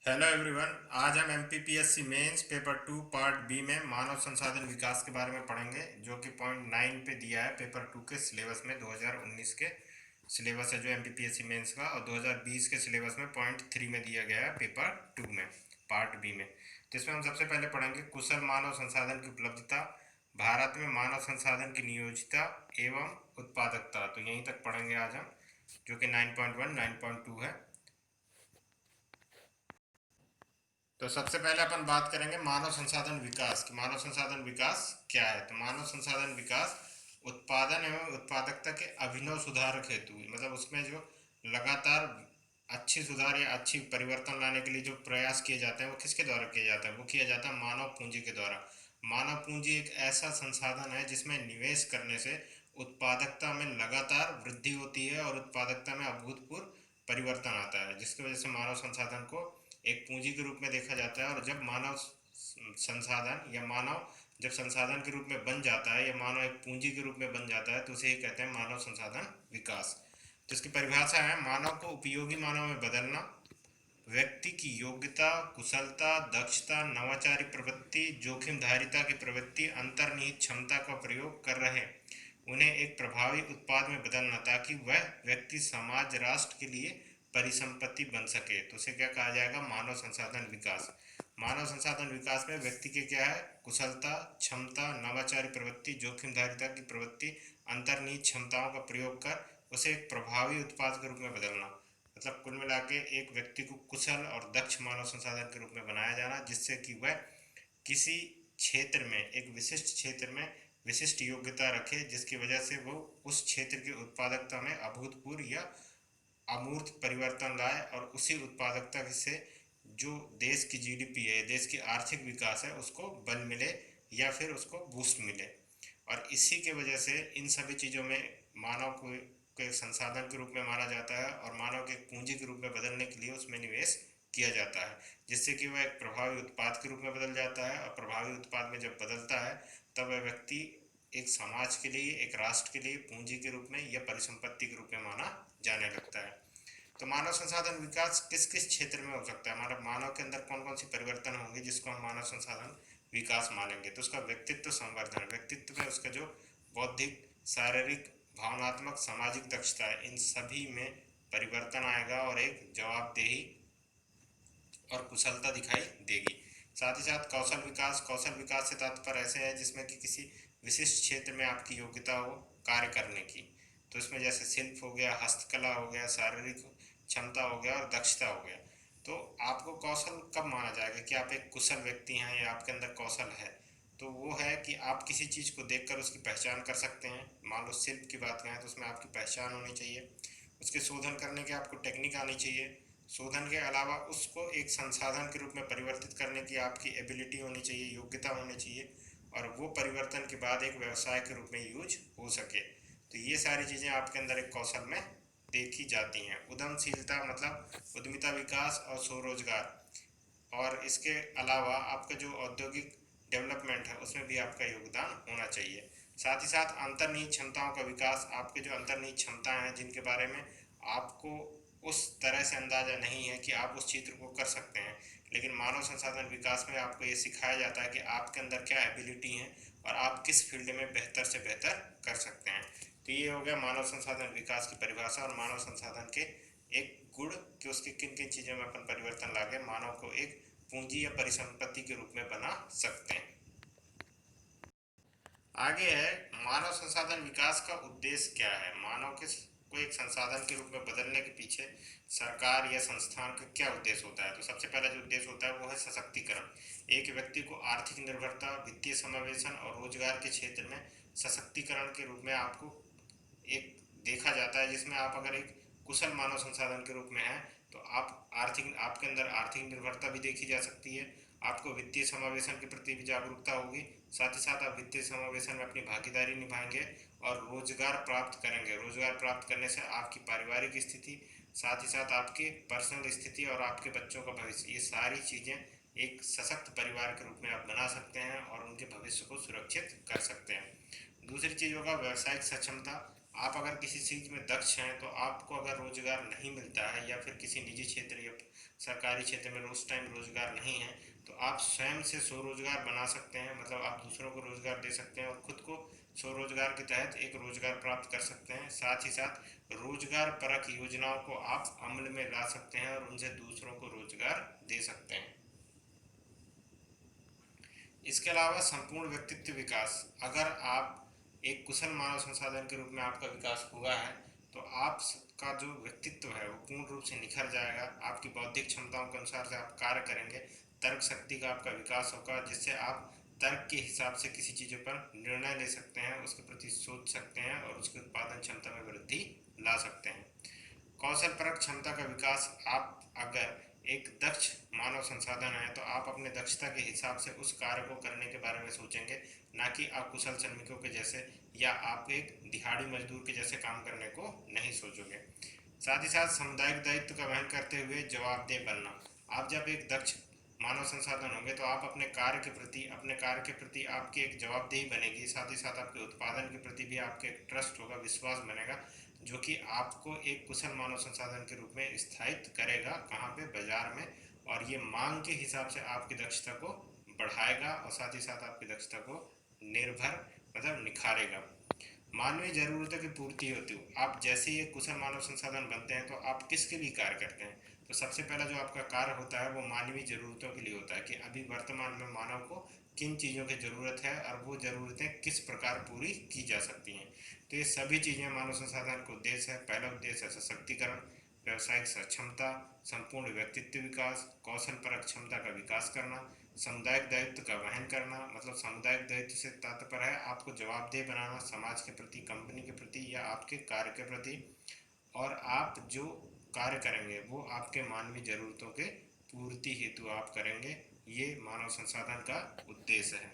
Hello everyone. आज हम MPPSC mains paper 2 part B में मानव संसाधन विकास के बारे में पढ़ेंगे, जो कि पॉइंट 9 पे दिया है पेपर 2 के सिलेबस में। 2019 के सिलेबस है जो एमपीपीएससी मेंस का, और 2020 के सिलेबस में पॉइंट 3 में दिया गया है पेपर 2 में, पार्ट बी में। तो इसमें हम सबसे पहले पढ़ेंगे कुशल मानव संसाधन की उपलब्धता, भारत में मानव संसाधन की नियोजितता एवं उत्पादकता। तो यहीं तक पढ़ेंगे आज हम, जो कि 9.1 9.2 है। तो सबसे पहले अपन बात करेंगे मानव संसाधन विकास की। मानव संसाधन विकास क्या है? तो मानव संसाधन विकास उत्पादन एवं उत्पादकता के अभिनव सुधारक हेतु, मतलब उसमें जो लगातार अच्छी सुधार या अच्छी परिवर्तन लाने के लिए जो प्रयास किए जाते हैं, वो किसके द्वारा किया जाता है? वो किया जाता है मानव पूंजी के द्वारा। मानव पूंजी एक ऐसा संसाधन है जिसमें निवेश करने से उत्पादकता में लगातार वृद्धि होती है और उत्पादकता में अभूतपूर्व परिवर्तन आता है, जिसकी वजह से मानव संसाधन को एक पूंजी के रूप में देखा जाता है। और जब मानव संसाधन या मानव जब संसाधन के रूप में बन जाता है या मानव एक पूंजी के रूप में बन जाता है, तो उसे ही कहते हैं मानव संसाधन विकास। तो इसकी परिभाषा है मानव को उपयोगी मानव में बदलना, व्यक्ति की योग्यता, कुशलता, दक्षता, नवाचारी प्रवृत्ति, जोखिमधारिता की प्रवृत्ति, अंतर्निहित क्षमता का प्रयोग कर रहे उन्हें एक प्रभावी उत्पाद में बदलना, ताकि वह व्यक्ति समाज राष्ट्र के लिए परिसंपत्ति बन सके। तो उसे क्या कहा जाएगा? मानव संसाधन विकास। मानव संसाधन विकास में व्यक्ति के क्या है? कुशलता, क्षमता, नवाचारी प्रवृत्ति, जोखिमधारिता की प्रवृत्ति, अंतर्निहित क्षमताओं का प्रयोग कर उसे एक प्रभावी उत्पाद के रूप में बदलना। मतलब कुल मिला के एक व्यक्ति को कुशल और दक्ष मानव संसाधन के रूप में बनाया जाना, जिससे कि वह किसी क्षेत्र में, एक विशिष्ट क्षेत्र में विशिष्ट योग्यता रखे, जिसकी वजह से वो उस क्षेत्र की उत्पादकता में अभूतपूर्व या अमूर्त परिवर्तन लाए, और उसी उत्पादकता से जो देश की जीडीपी है, देश की आर्थिक विकास है, उसको बल मिले या फिर उसको बूस्ट मिले। और इसी के वजह से इन सभी चीज़ों में मानव को एक संसाधन के रूप में माना जाता है, और मानव के पूंजी के रूप में बदलने के लिए उसमें निवेश किया जाता है, जिससे कि वह एक प्रभावी उत्पाद के रूप में बदल जाता है। और प्रभावी उत्पाद में जब बदलता है, तब वह व्यक्ति एक समाज के लिए, एक राष्ट्र के लिए पूंजी के रूप में या परिसंपत्ति के रूप में माना जाने लगता है। तो मानव संसाधन विकास किस किस क्षेत्र में हो सकता है? हमारा मानव के अंदर कौन कौन सी परिवर्तन होंगे जिसको हम मानव संसाधन विकास मानेंगे? तो उसका व्यक्तित्व संवर्धन, व्यक्तित्व में उसका जो बौद्धिक, शारीरिक, भावनात्मक, सामाजिक दक्षता है, इन सभी में परिवर्तन आएगा और एक जवाबदेही और कुशलता दिखाई देगी। साथ ही साथ कौशल विकास। कौशल विकास से तात्पर्य ऐसे है जिसमें कि किसी विशिष्ट क्षेत्र में आपकी योग्यता हो कार्य करने की। तो इसमें जैसे शिल्प हो गया, हस्तकला हो गया, शारीरिक क्षमता हो गया और दक्षता हो गया। तो आपको कौशल कब माना जाएगा कि आप एक कुशल व्यक्ति हैं या आपके अंदर कौशल है? तो वो है कि आप किसी चीज़ को देखकर उसकी पहचान कर सकते हैं। मान लो शिल्प की बात करें तो उसमें आपकी पहचान होनी चाहिए, उसके शोधन करने की आपको टेक्निक आनी चाहिए, शोधन के अलावा उसको एक संसाधन के रूप में परिवर्तित करने की आपकी एबिलिटी होनी चाहिए, योग्यता होनी चाहिए, और वो परिवर्तन के बाद एक व्यवसाय के रूप में यूज हो सके। तो ये सारी चीज़ें आपके अंदर एक कौशल में देखी जाती हैं। उद्यमशीलता मतलब उद्यमिता, विकास और स्वरोजगार, और इसके अलावा आपका जो औद्योगिक डेवलपमेंट है उसमें भी आपका योगदान होना चाहिए। साथ ही साथ अंतर्निहित क्षमताओं का विकास। आपके जो अंतर्निहित क्षमताएं हैं जिनके बारे में आपको उस तरह से अंदाज़ा नहीं है कि आप उस क्षेत्र को कर सकते हैं, लेकिन मानव संसाधन विकास में आपको ये सिखाया जाता है कि आपके अंदर क्या एबिलिटी है और आप किस फील्ड में बेहतर से बेहतर कर सकते हैं। तो ये हो गया मानव संसाधन विकास की परिभाषा और मानव संसाधन के एक गुण कि उसके किन किन चीज़ों में अपन परिवर्तन ला के मानव को एक पूंजी या परिसंपत्ति के रूप में बना सकते हैं। आगे है मानव संसाधन विकास का उद्देश्य क्या है? मानव के को एक संसाधन के रूप में बदलने के पीछे सरकार या संस्थान का क्या उद्देश्य होता है? तो सबसे पहला जो उद्देश्य होता है वो है सशक्तिकरण। एक व्यक्ति को आर्थिक निर्भरता, वित्तीय समावेशन और रोजगार के क्षेत्र में सशक्तिकरण के रूप में आपको एक देखा जाता है, जिसमें आप अगर एक कुशल मानव संसाधन के रूप में हैं तो आप आर्थिक, आपके अंदर आर्थिक निर्भरता भी देखी जा सकती है, आपको वित्तीय समावेशन के प्रति भी जागरूकता होगी, साथ ही साथ आप वित्तीय समावेशन में अपनी भागीदारी निभाएंगे और रोजगार प्राप्त करेंगे। रोजगार प्राप्त करने से आपकी पारिवारिक स्थिति, साथ ही साथ आपकी पर्सनल स्थिति और आपके बच्चों का भविष्य, ये सारी चीज़ें एक सशक्त परिवार के रूप में आप बना सकते हैं और उनके भविष्य को सुरक्षित कर सकते हैं। दूसरी चीज़ होगा व्यावसायिक सक्षमता। आप अगर किसी चीज़ में दक्ष हैं तो आपको अगर रोजगार नहीं मिलता है या फिर किसी निजी क्षेत्र या सरकारी क्षेत्र में उस टाइम रोजगार नहीं है, तो आप स्वयं से स्वरोजगार बना सकते हैं, मतलब आप दूसरों को रोजगार दे सकते हैं और खुद को स्वरोजगार के तहत एक रोजगार प्राप्त कर सकते हैं। साथ ही साथ रोजगार परक योजनाओं को आप अमल में ला सकते हैं और उनसे दूसरों को रोजगार दे सकते हैं। इसके अलावा संपूर्ण व्यक्तित्व विकास, अगर आप एक कुशल मानव संसाधन के रूप में आपका विकास हुआ है तो आपका जो व्यक्तित्व है वो पूर्ण रूप से निखर जाएगा। आपकी बौद्धिक क्षमताओं के अनुसार से आप कार्य करेंगे, तर्क शक्ति का आपका विकास होगा, जिससे आप तर्क के हिसाब से किसी चीज़ों पर निर्णय ले सकते हैं, उसके प्रति सोच सकते हैं और उसके उत्पादन क्षमता में वृद्धि ला सकते हैं। कौशल परक क्षमता का विकास, आप अगर एक दक्ष मानव संसाधन है तो आप अपने दक्षता के हिसाब से उस कार्य को करने के बारे में सोचेंगे, ना कि आप कुशल श्रमिकों के जैसे या आप एक दिहाड़ी मजदूर के जैसे काम करने को नहीं सोचोगे। साथ ही साथ सामुदायिक दायित्व का वहन करते हुए जवाबदेह बनना, आप जब एक दक्ष मानव संसाधन होंगे तो आप अपने कार्य के प्रति आपकी एक जवाबदेही बनेगी। साथ ही साथ आपके उत्पादन के प्रति भी आपके एक ट्रस्ट होगा, विश्वास बनेगा, जो कि आपको एक कुशल मानव संसाधन के रूप में स्थायित्व करेगा, कहाँ पे, बाजार में। और ये मांग के हिसाब से आपकी दक्षता को बढ़ाएगा और साथ ही साथ आपकी दक्षता को निर्भर मतलब निखारेगा। मानवीय ज़रूरतों की पूर्ति होती हो, आप जैसे ही एक कुशल मानव संसाधन बनते हैं तो आप किसके लिए कार्य करते हैं? तो सबसे पहला जो आपका कार्य होता है वो मानवीय ज़रूरतों के लिए होता है कि अभी वर्तमान में मानव को किन चीज़ों की ज़रूरत है और वो ज़रूरतें किस प्रकार पूरी की जा सकती हैं। तो ये सभी चीज़ें मानव संसाधन का उद्देश्य है। पहला उद्देश्य है सशक्तिकरण, व्यावसायिक सक्षमता, संपूर्ण व्यक्तित्व विकास, कौशल परक क्षमता का विकास करना, सामुदायिक दायित्व का वहन करना, मतलब सामुदायिक दायित्व से तात्पर्य है आपको जवाबदेह बनाना समाज के प्रति, कंपनी के प्रति या आपके कार्य के प्रति, और आप जो कार्य करेंगे वो आपके मानवीय ज़रूरतों के पूर्ति हेतु आप करेंगे। ये मानव संसाधन का उद्देश्य है।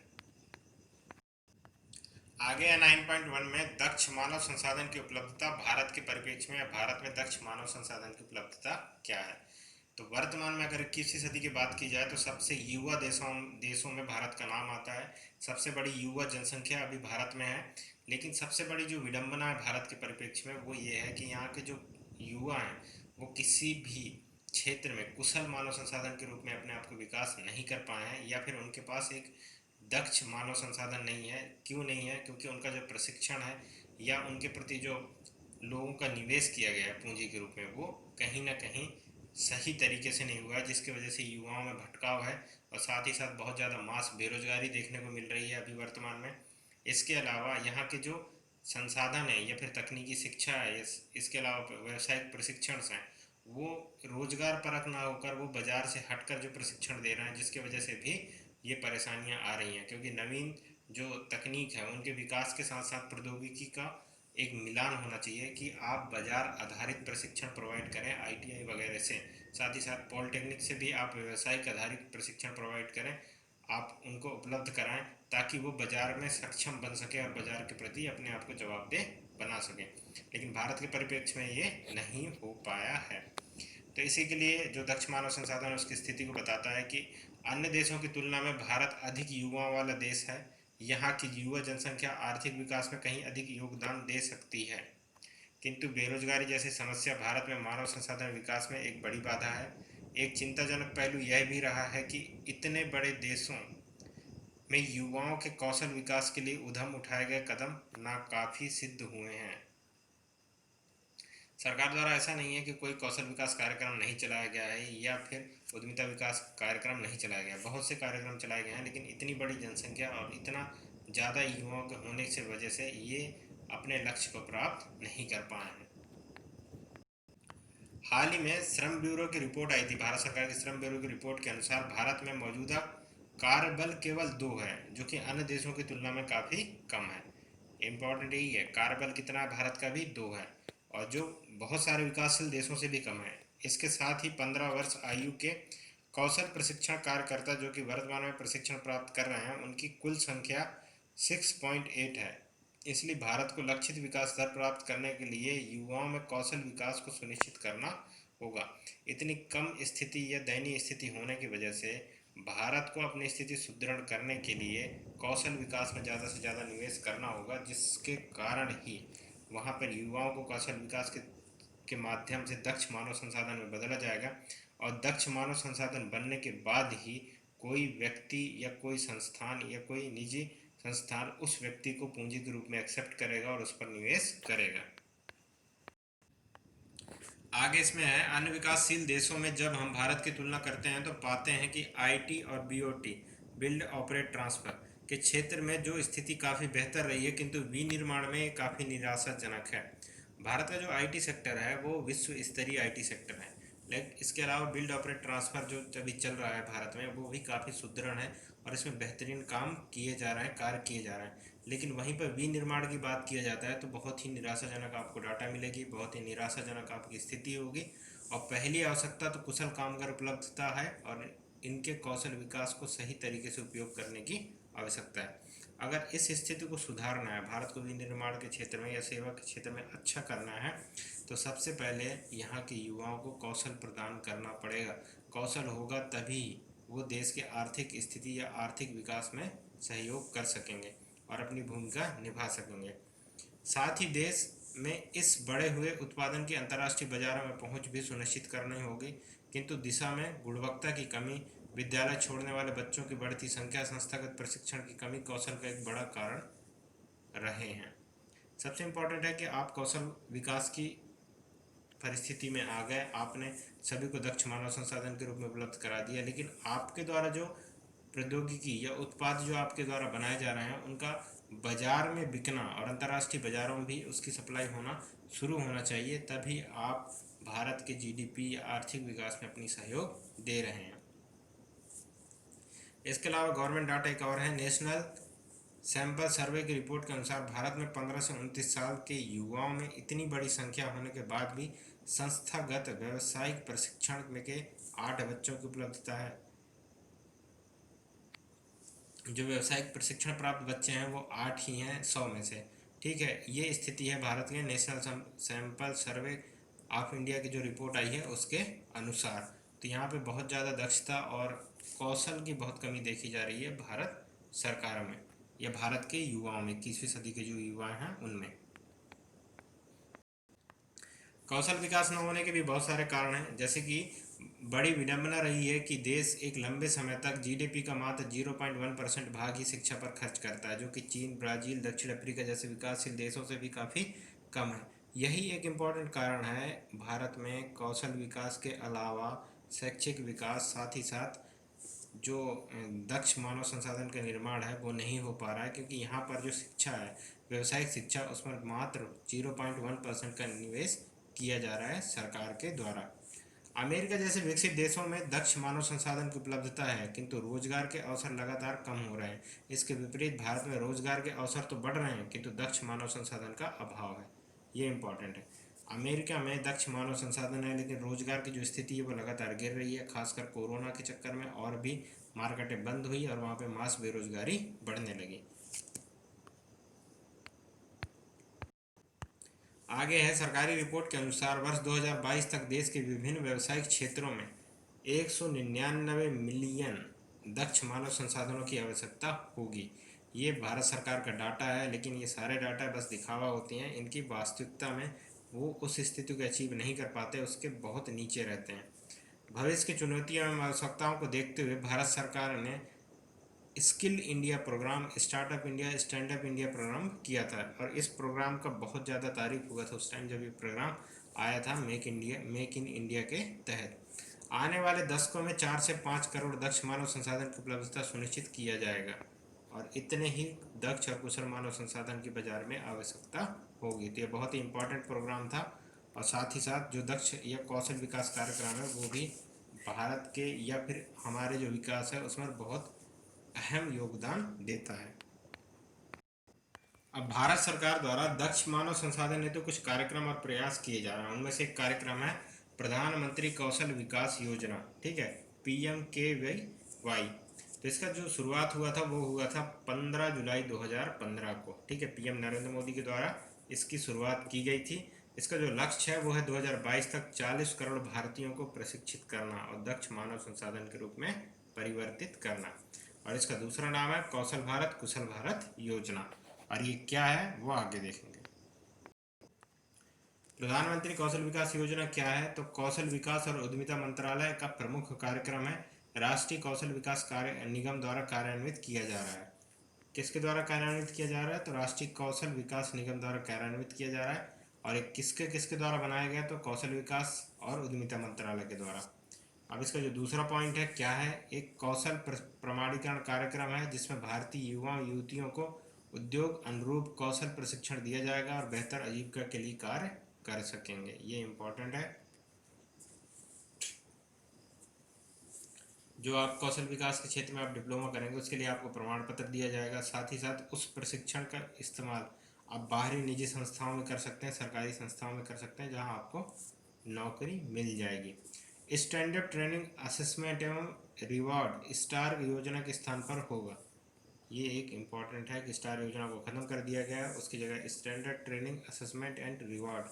आगे है 9.1 में दक्ष मानव संसाधन की उपलब्धता भारत के परिप्रेक्ष्य में, भारत में दक्ष मानव संसाधन की उपलब्धता क्या है। तो वर्तमान में अगर 21वीं सदी की बात की जाए तो सबसे युवा देशों में भारत का नाम आता है। सबसे बड़ी युवा जनसंख्या अभी भारत में है। लेकिन सबसे बड़ी जो विडंबना है भारत के परिप्रेक्ष्य में वो ये है कि यहाँ के जो युवा हैं वो किसी भी क्षेत्र में कुशल मानव संसाधन के रूप में अपने आप को विकास नहीं कर पाए हैं, या फिर उनके पास एक दक्ष मानव संसाधन नहीं है। क्यों नहीं है? क्योंकि उनका जो प्रशिक्षण है या उनके प्रति जो लोगों का निवेश किया गया है पूंजी के रूप में वो कहीं ना कहीं सही तरीके से नहीं हुआ है, जिसकी वजह से युवाओं में भटकाव है और साथ ही साथ बहुत ज़्यादा मास बेरोजगारी देखने को मिल रही है अभी वर्तमान में। इसके अलावा यहाँ के जो संसाधन है या फिर तकनीकी शिक्षा है, इसके अलावा व्यावसायिक प्रशिक्षण हैं, वो रोजगार परक ना होकर वो बाजार से हटकर जो प्रशिक्षण दे रहे हैं, जिसकी वजह से भी ये परेशानियां आ रही हैं। क्योंकि नवीन जो तकनीक है उनके विकास के साथ साथ प्रौद्योगिकी का एक मिलान होना चाहिए कि आप बाजार आधारित प्रशिक्षण प्रोवाइड करें आईटीआई वगैरह से, साथ ही साथ पॉलिटेक्निक से भी आप व्यावसायिक आधारित प्रशिक्षण प्रोवाइड करें, आप उनको उपलब्ध कराएं ताकि वो बाजार में सक्षम बन सके और बाजार के प्रति अपने आप को जवाबदेह बना सकें। लेकिन भारत के परिप्रेक्ष्य में ये नहीं हो पाया है। तो इसी के लिए जो दक्ष मानव संसाधन है उसकी स्थिति को बताता है कि अन्य देशों की तुलना में भारत अधिक युवाओं वाला देश है। यहाँ की युवा जनसंख्या आर्थिक विकास में कहीं अधिक योगदान दे सकती है, किंतु बेरोजगारी जैसी समस्या भारत में मानव संसाधन विकास में एक बड़ी बाधा है। एक चिंताजनक पहलू यह भी रहा है कि इतने बड़े देशों में युवाओं के कौशल विकास के लिए उद्यम उठाए गए कदम नाकाफी सिद्ध हुए हैं। सरकार द्वारा ऐसा नहीं है कि कोई कौशल विकास कार्यक्रम नहीं चलाया गया है या फिर उद्यमिता विकास कार्यक्रम नहीं चलाया गया, बहुत से कार्यक्रम चलाए गए हैं, लेकिन इतनी बड़ी जनसंख्या और इतना ज़्यादा युवाओं के होने से वजह से ये अपने लक्ष्य को प्राप्त नहीं कर पाए हैं। हाल ही में श्रम ब्यूरो की रिपोर्ट आई थी, भारत सरकार की श्रम ब्यूरो की रिपोर्ट के अनुसार भारत में मौजूदा कार्यबल केवल 2 है, जो कि अन्य देशों की तुलना में काफ़ी कम है। इम्पोर्टेंट यही है, कार्यबल कितना है भारत का भी 2 है, और जो बहुत सारे विकासशील देशों से भी कम है। इसके साथ ही 15 वर्ष आयु के कौशल प्रशिक्षण कार्यकर्ता जो कि वर्तमान में प्रशिक्षण प्राप्त कर रहे हैं उनकी कुल संख्या 6.8 है। इसलिए भारत को लक्षित विकास दर प्राप्त करने के लिए युवाओं में कौशल विकास को सुनिश्चित करना होगा। इतनी कम स्थिति या दयनीय स्थिति होने की वजह से भारत को अपनी स्थिति सुदृढ़ करने के लिए कौशल विकास में ज़्यादा से ज़्यादा निवेश करना होगा, जिसके कारण ही वहाँ पर युवाओं को कौशल विकास के माध्यम से दक्ष मानव संसाधन में बदला जाएगा, और दक्ष मानव संसाधन बनने के बाद ही कोई व्यक्ति या कोई संस्थान या कोई निजी संस्थान उस व्यक्ति को पूंजी के रूप में एक्सेप्ट करेगा और उस पर निवेश करेगा। आगे इसमें है, अन्य विकासशील देशों में जब हम भारत की तुलना करते हैं तो पाते हैं कि आईटी और बीओटी, बिल्ड ऑपरेट ट्रांसफर के क्षेत्र में जो स्थिति काफ़ी बेहतर रही है, किंतु विनिर्माण में काफ़ी निराशाजनक है। भारत का जो आईटी सेक्टर है वो विश्व स्तरीय आईटी सेक्टर है, लेकिन इसके अलावा बिल्ड ऑपरेट ट्रांसफ़र जो अभी चल रहा है भारत में, वो भी काफ़ी सुदृढ़ है और इसमें बेहतरीन काम किए जा रहे हैं, कार्य किए जा रहे हैं। लेकिन वहीं पर विनिर्माण की बात किया जाता है तो बहुत ही निराशाजनक आपको डाटा मिलेगी, बहुत ही निराशाजनक आपकी स्थिति होगी। और पहली आवश्यकता तो कुशल कामगार उपलब्धता है और इनके कौशल विकास को सही तरीके से उपयोग करने की आवश्यकता है। अगर इस स्थिति को सुधारना है, भारत को विनिर्माण के क्षेत्र में या सेवा के क्षेत्र में अच्छा करना है, तो सबसे पहले यहाँ के युवाओं को कौशल प्रदान करना पड़ेगा। कौशल होगा तभी वो देश के आर्थिक स्थिति या आर्थिक विकास में सहयोग कर सकेंगे और अपनी भूमिका निभा सकेंगे। साथ ही देश में इस बढ़े हुए उत्पादन की अंतर्राष्ट्रीय बाजारों में पहुंच भी सुनिश्चित करनी होगी, किंतु दिशा में गुणवत्ता की कमी, विद्यालय छोड़ने वाले बच्चों की बढ़ती संख्या, संस्थागत प्रशिक्षण की कमी कौशल का एक बड़ा कारण रहे हैं। सबसे इम्पोर्टेंट है कि आप कौशल विकास की परिस्थिति में आ गए, आपने सभी को दक्ष मानव संसाधन के रूप में उपलब्ध करा दिया, लेकिन आपके द्वारा जो प्रौद्योगिकी या उत्पाद जो आपके द्वारा बनाए जा रहे हैं उनका बाजार में बिकना और अंतर्राष्ट्रीय बाजारों में भी उसकी सप्लाई होना शुरू होना चाहिए, तभी आप भारत के जीडीपी या आर्थिक विकास में अपनी सहयोग दे रहे हैं। इसके अलावा गवर्नमेंट डाटा एक और है, नेशनल सैंपल सर्वे की रिपोर्ट के अनुसार भारत में 15 से 29 साल के युवाओं में इतनी बड़ी संख्या होने के बाद भी संस्थागत व्यावसायिक प्रशिक्षण में के 8 बच्चों की उपलब्धता है। जो व्यावसायिक प्रशिक्षण प्राप्त बच्चे हैं वो 8 ही हैं 100 में से। ठीक है, ये स्थिति है भारत के national sample survey of India की जो रिपोर्ट आई है उसके अनुसार। तो यहाँ पे बहुत ज़्यादा दक्षता और कौशल की बहुत कमी देखी जा रही है भारत सरकार में या भारत के युवाओं में, 21वीं सदी के जो युवा हैं उनमें। कौशल विकास न होने के भी बहुत सारे कारण हैं, जैसे कि बड़ी विडंबना रही है कि देश एक लंबे समय तक जीडीपी का मात्र 0.1% भाग ही शिक्षा पर खर्च करता है, जो कि चीन, ब्राज़ील, दक्षिण अफ्रीका जैसे विकासशील देशों से भी काफ़ी कम है। यही एक इम्पॉर्टेंट कारण है भारत में कौशल विकास के अलावा शैक्षिक विकास, साथ ही साथ जो दक्ष मानव संसाधन का निर्माण है वो नहीं हो पा रहा है, क्योंकि यहाँ पर जो शिक्षा है, व्यावसायिक शिक्षा, उसमें मात्र 0.1% का निवेश किया जा रहा है सरकार के द्वारा। अमेरिका जैसे विकसित देशों में दक्ष मानव संसाधन की उपलब्धता है, किंतु रोजगार के अवसर लगातार कम हो रहे हैं। इसके विपरीत भारत में रोजगार के अवसर तो बढ़ रहे हैं, किंतु दक्ष मानव संसाधन का अभाव है। ये इम्पोर्टेंट है। अमेरिका में दक्ष मानव संसाधन है, लेकिन रोजगार की जो स्थिति है वो लगातार गिर रही है, खासकर कोरोना के चक्कर में और भी मार्केटें बंद हुई और वहाँ पे मास बेरोजगारी बढ़ने लगी। आगे है, सरकारी रिपोर्ट के अनुसार वर्ष 2022 तक देश के विभिन्न व्यावसायिक क्षेत्रों में 199 मिलियन दक्ष मानव संसाधनों की आवश्यकता होगी। ये भारत सरकार का डाटा है, लेकिन ये सारे डाटा बस दिखावा होती हैं, इनकी वास्तविकता में वो उस स्थिति को अचीव नहीं कर पाते, उसके बहुत नीचे रहते हैं। भविष्य की चुनौतियों एवं आवश्यकताओं को देखते हुए भारत सरकार ने skill India programme, startup India, stand up India programme किया था, और इस प्रोग्राम का बहुत ज़्यादा तारीफ हुआ था उस टाइम जब ये प्रोग्राम आया था, मेक इन इंडिया के तहत। आने वाले दशकों में 4 से 5 करोड़ दक्ष मानव संसाधन की उपलब्धता सुनिश्चित किया जाएगा, और इतने ही दक्ष और कुशल मानव संसाधन की बाजार में आवश्यकता होगी। तो ये बहुत ही इम्पोर्टेंट प्रोग्राम था, और साथ ही साथ जो दक्ष या कौशल विकास कार्यक्रम है वो भी भारत के या फिर हमारे जो विकास है उसमें बहुत अहम योगदान देता है। अब भारत सरकार द्वारा दक्ष मानव संसाधन हेतु कुछ कार्यक्रम और प्रयास किए जा रहे हैं। उनमें से एक कार्यक्रम है प्रधानमंत्री कौशल विकास योजना, ठीक है, PMKVY। तो इसका जो शुरुआत हुआ था वो हुआ था 15 जुलाई 2015 को, ठीक है, पीएम नरेंद्र मोदी के द्वारा इसकी शुरुआत की गई थी। इसका जो लक्ष्य है वो है 2022 तक 40 करोड़ भारतीयों को प्रशिक्षित करना और दक्ष मानव संसाधन के रूप में परिवर्तित करना। और इसका दूसरा नाम है कौशल भारत कुशल भारत योजना, और ये क्या है वो आगे देखेंगे। प्रधानमंत्री कौशल विकास योजना क्या है? तो कौशल विकास और उद्यमिता मंत्रालय का प्रमुख कार्यक्रम है। राष्ट्रीय कौशल विकास कार्य निगम द्वारा कार्यान्वित किया जा रहा है। किसके द्वारा कार्यान्वित किया जा रहा है? तो राष्ट्रीय कौशल विकास निगम द्वारा कार्यान्वित किया जा रहा है। और एक किसके किसके द्वारा बनाया गया? तो कौशल विकास और उद्यमिता मंत्रालय के द्वारा। अब इसका जो दूसरा पॉइंट है क्या है? एक कौशल प्रमाणीकरण कार्यक्रम है जिसमें भारतीय युवाओं युवतियों को उद्योग अनुरूप कौशल प्रशिक्षण दिया जाएगा और बेहतर आजीविका के लिए कार्य कर सकेंगे। ये इम्पोर्टेंट है। जो आप कौशल विकास के क्षेत्र में आप डिप्लोमा करेंगे उसके लिए आपको प्रमाण पत्र दिया जाएगा। साथ ही साथ उस प्रशिक्षण का इस्तेमाल आप बाहरी निजी संस्थाओं में कर सकते हैं, सरकारी संस्थाओं में कर सकते हैं, जहां आपको नौकरी मिल जाएगी। स्टैंडर्ड ट्रेनिंग असेसमेंट एवं रिवॉर्ड स्टार योजना के स्थान पर होगा। ये एक इम्पॉर्टेंट है कि स्टार योजना को ख़त्म कर दिया गया है, उसकी जगह standard training assessment and reward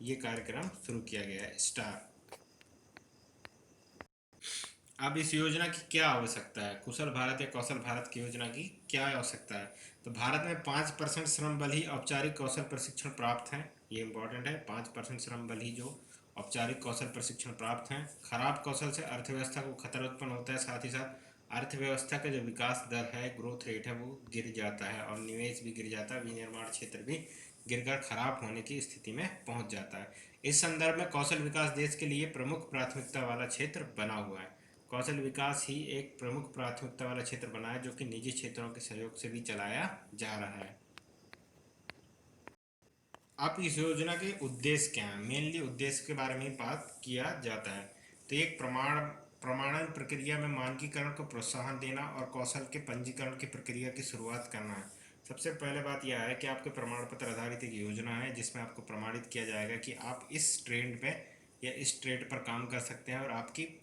ये कार्यक्रम शुरू किया गया है, स्टार। अब इस योजना की क्या आवश्यकता है? कुशल भारत या कौशल भारत की योजना की क्या आवश्यकता है? तो भारत में 5% श्रम बल ही औपचारिक कौशल प्रशिक्षण प्राप्त हैं। ये इंपॉर्टेंट है, 5% श्रम बल ही जो औपचारिक कौशल प्रशिक्षण प्राप्त हैं। खराब कौशल से अर्थव्यवस्था को खतरा उत्पन्न होता है। साथ ही साथ अर्थव्यवस्था का जो विकास दर है, ग्रोथ रेट है, वो गिर जाता है और निवेश भी गिर जाता है। विनिर्माण क्षेत्र भी गिरकर खराब होने की स्थिति में पहुंच जाता है। इस संदर्भ में कौशल विकास देश के लिए प्रमुख प्राथमिकता वाला क्षेत्र बना हुआ है। कौशल विकास ही एक प्रमुख प्राथमिकता वाला क्षेत्र बना है जो कि निजी क्षेत्रों के सहयोग से भी चलाया जा रहा है। अब इस योजना के उद्देश्य क्या हैं? मेनली उद्देश्य के बारे में बात किया जाता है। तो एक प्रमाणन प्रक्रिया में मानकीकरण को प्रोत्साहन देना और कौशल के पंजीकरण की प्रक्रिया की शुरुआत करना है। सबसे पहले बात यह है कि आपके प्रमाण पत्र आधारित एक योजना है जिसमें आपको प्रमाणित किया जाएगा कि आप इस ट्रेंड पे या इस ट्रेड पर काम कर सकते हैं और आपकी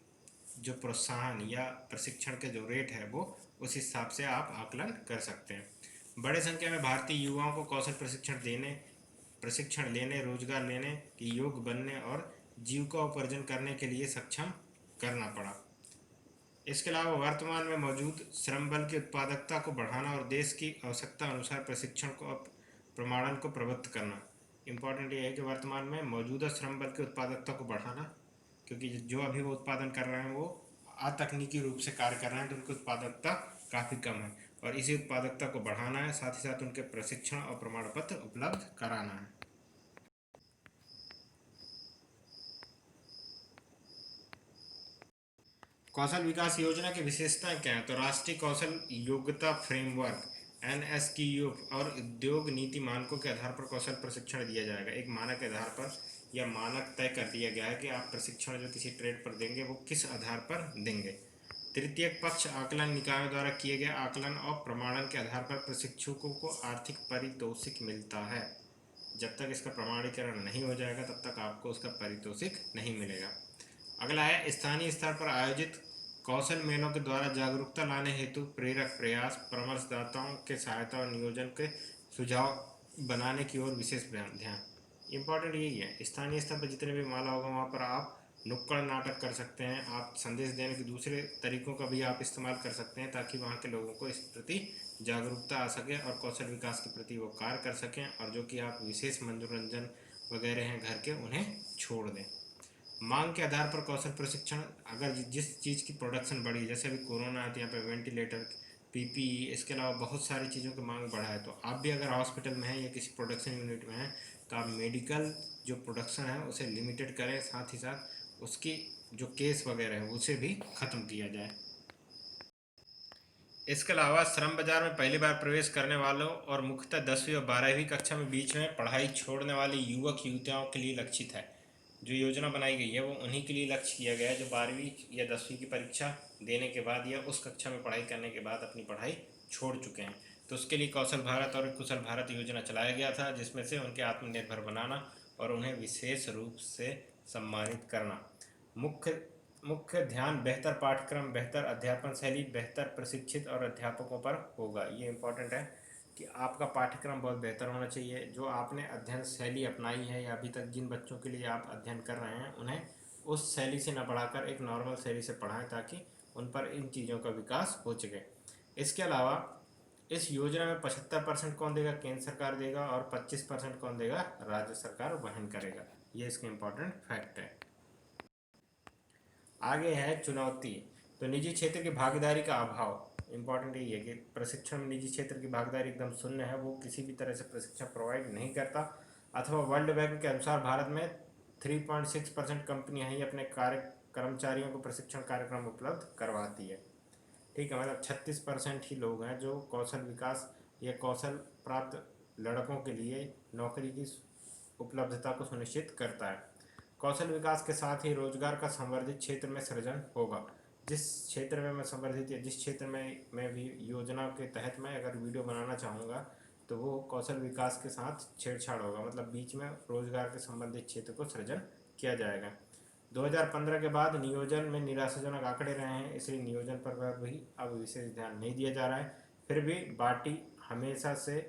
जो प्रोत्साहन या प्रशिक्षण के जो रेट है वो उस हिसाब से आप आकलन कर सकते हैं। बड़े संख्या में भारतीय युवाओं को कौशल प्रशिक्षण लेने, रोजगार लेने के योग्य बनने और जीविका उपार्जन करने के लिए सक्षम करना पड़ा। इसके अलावा वर्तमान में मौजूद श्रम बल की उत्पादकता को बढ़ाना और देश की आवश्यकता अनुसार प्रशिक्षण को प्रमाणन को प्रबुद्ध करना। इम्पॉर्टेंट ये है कि वर्तमान में मौजूदा श्रम बल की उत्पादकता को बढ़ाना, क्योंकि जो अभी वो उत्पादन कर रहे हैं वो अतकनीकी रूप से कार्य कर रहे हैं तो उनकी उत्पादकता काफ़ी कम है और इसी उत्पादकता को बढ़ाना है। साथ ही साथ उनके प्रशिक्षण और प्रमाण पत्र उपलब्ध कराना है। कौशल विकास योजना की विशेषताएं क्या है? तो राष्ट्रीय कौशल योग्यता फ्रेमवर्क NSQF और उद्योग नीति मानकों के आधार पर कौशल प्रशिक्षण दिया जाएगा। एक मानक के आधार पर यह मानक तय कर दिया गया है कि आप प्रशिक्षण जो किसी ट्रेड पर देंगे वो किस आधार पर देंगे। तृतीय पक्ष आकलन निकायों द्वारा किए गए आकलन और प्रमाणन के आधार पर प्रशिक्षकों को आर्थिक पारितोषिक मिलता है। जब तक इसका प्रमाणीकरण नहीं हो जाएगा तब तक आपको उसका पारितोषिक नहीं मिलेगा। अगला है स्थानीय स्तर पर आयोजित कौशल मेलों के द्वारा जागरूकता लाने हेतु प्रेरक प्रयास, परामर्शदाताओं के सहायता और नियोजन के सुझाव बनाने की ओर विशेष ध्यान। इम्पॉर्टेंट यही है, स्थानीय स्तर पर जितने भी माला होगा वहाँ पर आप नुक्कड़ नाटक कर सकते हैं। आप संदेश देने के दूसरे तरीकों का भी आप इस्तेमाल कर सकते हैं ताकि वहाँ के लोगों को इस प्रति जागरूकता आ सके और कौशल विकास के प्रति वो कार्य कर सकें और जो कि आप विशेष मनोरंजन वगैरह हैं घर के उन्हें छोड़ दें। मांग के आधार पर कौशल प्रशिक्षण, अगर जिस चीज़ की प्रोडक्शन बढ़ी, जैसे अभी कोरोना है तो यहाँ पे वेंटिलेटर, PPE, इसके अलावा बहुत सारी चीज़ों की मांग बढ़ा है, तो आप भी अगर हॉस्पिटल में हैं या किसी प्रोडक्शन यूनिट में हैं तो आप मेडिकल जो प्रोडक्शन है उसे लिमिटेड करें। साथ ही साथ उसकी जो केस वगैरह है उसे भी ख़त्म किया जाए। इसके अलावा श्रम बाजार में पहली बार प्रवेश करने वालों और मुख्यतः 10वीं और 12वीं कक्षा में बीच में पढ़ाई छोड़ने वाले युवक युवतियों के लिए लक्षित है। जो योजना बनाई गई है वो उन्हीं के लिए लक्ष्य किया गया है जो 12वीं या 10वीं की परीक्षा देने के बाद या उस कक्षा में पढ़ाई करने के बाद अपनी पढ़ाई छोड़ चुके हैं। तो उसके लिए कौशल भारत और कुशल भारत योजना चलाया गया था जिसमें से उनके आत्मनिर्भर बनाना और उन्हें विशेष रूप से सम्मानित करना। मुख्य मुख्य ध्यान बेहतर पाठ्यक्रम, बेहतर अध्यापन शैली, बेहतर प्रशिक्षित और अध्यापकों पर होगा। ये इम्पोर्टेंट है कि आपका पाठ्यक्रम बहुत बेहतर होना चाहिए। जो आपने अध्ययन शैली अपनाई है या अभी तक जिन बच्चों के लिए आप अध्ययन कर रहे हैं उन्हें उस शैली से न बढ़ाकर एक नॉर्मल शैली से पढ़ाएं ताकि उन पर इन चीज़ों का विकास हो सके। इसके अलावा इस योजना में 75% कौन देगा? केंद्र सरकार देगा और 25% कौन देगा? राज्य सरकार वहन करेगा। ये इसके इम्पोर्टेंट फैक्ट है। आगे है चुनौती। तो निजी क्षेत्र की भागीदारी का अभाव। इम्पोर्टेंट ये है कि प्रशिक्षण में निजी क्षेत्र की भागीदारी एकदम शून्य है, वो किसी भी तरह से प्रशिक्षण प्रोवाइड नहीं करता। अथवा वर्ल्ड बैंक के अनुसार भारत में 3.6% कंपनियां ही अपने कर्मचारियों को प्रशिक्षण कार्यक्रम उपलब्ध करवाती है। ठीक है, मतलब 36% ही लोग हैं जो कौशल विकास या कौशल प्राप्त लड़कों के लिए नौकरी की उपलब्धता को सुनिश्चित करता है। कौशल विकास के साथ ही रोजगार का संवर्धित क्षेत्र में सृजन होगा। जिस क्षेत्र में मैं संवर्धित या जिस क्षेत्र में मैं भी योजना के तहत मैं अगर वीडियो बनाना चाहूँगा तो वो कौशल विकास के साथ छेड़छाड़ होगा, मतलब बीच में रोजगार के संबंधित क्षेत्र को सृजन किया जाएगा। 2015 के बाद नियोजन में निराशाजनक आंकड़े रहे हैं, इसलिए नियोजन पर भी अब विशेष ध्यान नहीं दिया जा रहा है। फिर भी बाटी हमेशा से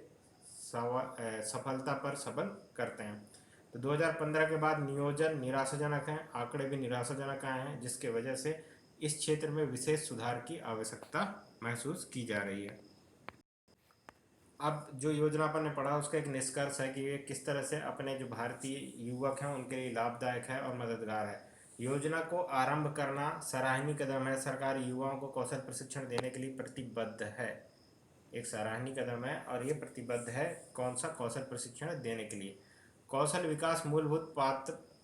सफलता पर सबल करते हैं। तो 2015 के बाद नियोजन निराशाजनक हैं, आंकड़े भी निराशाजनक आए हैं, जिसके वजह से इस क्षेत्र में विशेष सुधार की आवश्यकता महसूस की जा रही है। अब जो योजना अपन ने पढ़ा उसका एक निष्कर्ष है कि ये किस तरह से अपने जो भारतीय युवक हैं उनके लिए लाभदायक है और मददगार है। योजना को आरंभ करना सराहनीय कदम है। सरकार युवाओं को कौशल प्रशिक्षण देने के लिए प्रतिबद्ध है। एक सराहनीय कदम है और ये प्रतिबद्ध है कौन सा, कौशल प्रशिक्षण देने के लिए। कौशल विकास मूलभूत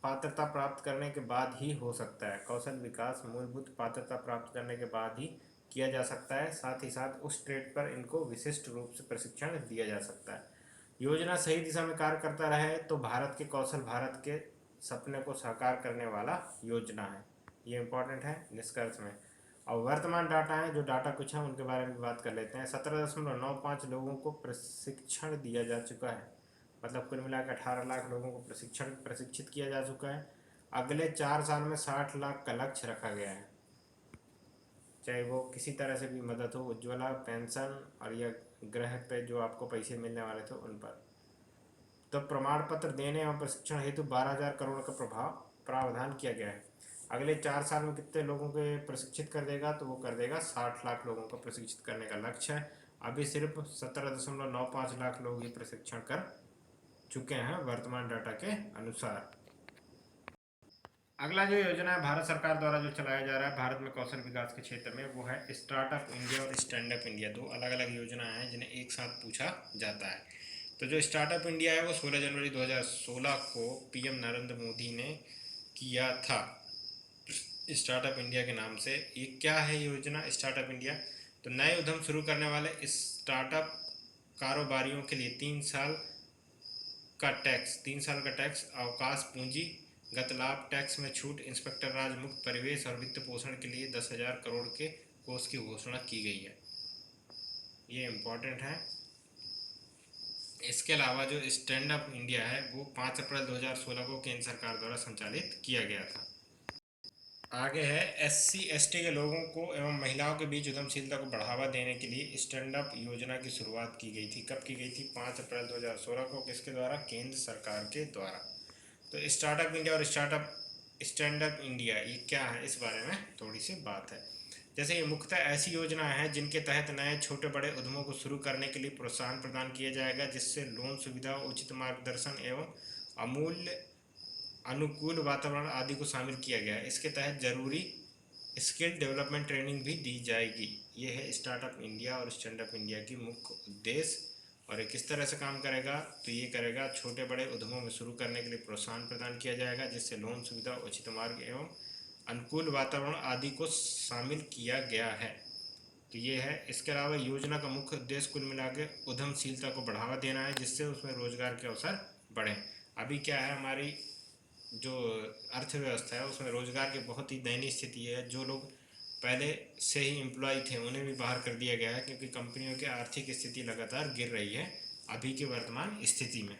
पात्रता प्राप्त करने के बाद ही हो सकता है। कौशल विकास मूलभूत पात्रता प्राप्त करने के बाद ही किया जा सकता है। साथ ही साथ उस ट्रेड पर इनको विशिष्ट रूप से प्रशिक्षण दिया जा सकता है। योजना सही दिशा में कार्य करता रहे तो भारत के कौशल भारत के सपने को साकार करने वाला योजना है। ये इम्पोर्टेंट है निष्कर्ष में। और वर्तमान डाटा है, जो डाटा कुछ है उनके बारे में बात कर लेते हैं। 17.95 लोगों को प्रशिक्षण दिया जा चुका है, मतलब कुल मिलाकर 18 लाख लोगों को प्रशिक्षित किया जा चुका है। अगले 4 साल में 60 लाख का लक्ष्य रखा गया है, चाहे वो किसी तरह से भी मदद हो, उज्ज्वला पेंशन और या गृह पे जो आपको पैसे मिलने वाले थे उन पर। तो प्रमाण पत्र देने एवं प्रशिक्षण हेतु 12,000 करोड़ का प्रावधान किया गया है। अगले 4 साल में कितने लोगों को प्रशिक्षित कर देगा, तो वो कर देगा 60 लाख लोगों को प्रशिक्षित करने का लक्ष्य है। अभी सिर्फ 17.95 लाख लोग ही प्रशिक्षण कर चुके हैं वर्तमान डाटा के अनुसार। अगला जो योजना है भारत सरकार द्वारा जो चलाया जा रहा है भारत में कौशल विकास के क्षेत्र में, वो है स्टार्टअप इंडिया और स्टैंड अप इंडिया। दो अलग अलग योजनाएं हैं जिन्हें एक साथ पूछा जाता है। तो जो स्टार्टअप इंडिया है वो 16 जनवरी 2016 को पीएम नरेंद्र मोदी ने किया था स्टार्टअप इंडिया के नाम से। ये क्या है योजना स्टार्टअप इंडिया? तो नए उद्यम शुरू करने वाले स्टार्टअप कारोबारियों के लिए 3 साल का टैक्स अवकाश, पूंजी गत लाभ टैक्स में छूट, इंस्पेक्टर राज मुक्त परिवेश और वित्त पोषण के लिए 10,000 करोड़ के कोष की घोषणा की गई है। ये इम्पोर्टेंट है। इसके अलावा जो स्टैंड अप इंडिया है वो 5 अप्रैल 2016 को केंद्र सरकार द्वारा संचालित किया गया था। आगे है SC ST के लोगों को एवं महिलाओं के बीच उद्यमशीलता को बढ़ावा देने के लिए स्टैंड अप योजना की शुरुआत की गई थी। कब की गई थी? 5 अप्रैल 2016 को। किसके द्वारा? केंद्र सरकार के द्वारा। तो स्टार्टअप इंडिया और स्टैंड अप इंडिया ये क्या है, इस बारे में थोड़ी सी बात है। जैसे ये मुख्यतः ऐसी योजना है जिनके तहत नए छोटे बड़े उद्यमों को शुरू करने के लिए प्रोत्साहन प्रदान किया जाएगा, जिससे लोन सुविधा, उचित मार्गदर्शन एवं अमूल्य अनुकूल वातावरण आदि को शामिल किया गया है। इसके तहत जरूरी स्किल डेवलपमेंट ट्रेनिंग भी दी जाएगी। ये है स्टार्टअप इंडिया और स्टैंड अप इंडिया की मुख्य उद्देश्य। और ये किस तरह से काम करेगा? तो ये करेगा छोटे बड़े उद्यमों में शुरू करने के लिए प्रोत्साहन प्रदान किया जाएगा, जिससे लोन सुविधा, उचित मार्ग एवं अनुकूल वातावरण आदि को शामिल किया गया है। तो ये है। इसके अलावा योजना का मुख्य उद्देश्य कुल मिला के उद्यमशीलता को बढ़ावा देना है, जिससे उसमें रोजगार के अवसर बढ़ें। अभी क्या है, हमारी जो अर्थव्यवस्था है उसमें रोजगार की बहुत ही दयनीय स्थिति है। जो लोग पहले से ही एम्प्लॉय थे उन्हें भी बाहर कर दिया गया है, क्योंकि कंपनियों की आर्थिक स्थिति लगातार गिर रही है अभी की वर्तमान स्थिति में।